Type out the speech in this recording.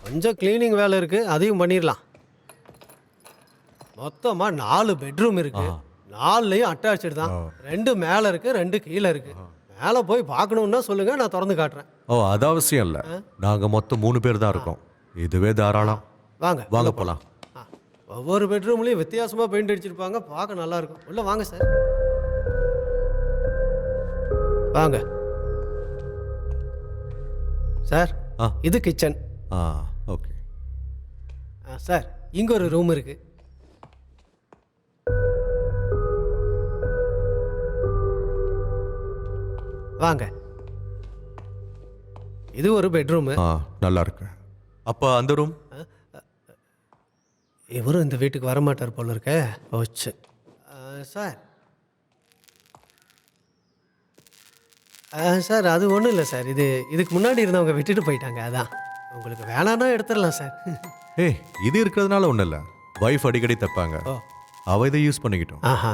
கொஞ்சம் க்ளீனிங் வேலை இருக்குது, அதையும் பண்ணிடலாம். மொத்தமாக 4 பெட்ரூம் இருக்கு. 4லையும் அட்டாச்சு தான். 2 மேலே இருக்குது, 2 கீழே இருக்குது. மேலே போய் பார்க்கணுன்னா சொல்லுங்கள், நான் திறந்து காட்டுறேன். ஓ, அது அவசியம் இல்லை. நாங்கள் மொத்தம் 3 பேர் தான் இருக்கோம். இதுவே தாராளம். வாங்க வாங்க போகலாம். ஆ, ஒவ்வொரு பெட்ரூம்லேயும் வித்தியாசமாக பெயிண்ட் அடிச்சிருப்பாங்க, பார்க்க நல்லா இருக்கும். உள்ள வாங்க சார். வாங்க சார். இது கிச்சன். ஓகே. சார், இங்கே ஒரு ரூம் இருக்கு. வாங்க. இது ஒரு பெட்ரூமு. நல்லா இருக்கு. அப்போ அந்த ரூம்? இவரும் இந்த வீட்டுக்கு வரமாட்டார் போல இருக்க. போச்சு. சார் சார், அது ஒன்றும் இல்லை சார். இதுக்கு முன்னாடி இருந்தவங்க விட்டுட்டு போயிட்டாங்க, அதான். உங்களுக்கு வேணான்னா எடுத்துடலாம் சார். ஏய், இது இருக்கிறதுனால ஒன்றும் இல்லை. வைஃப் அடிக்கடி தைப்பாங்க, அவ இதை யூஸ் பண்ணிக்கிட்டோம். ஆஹா,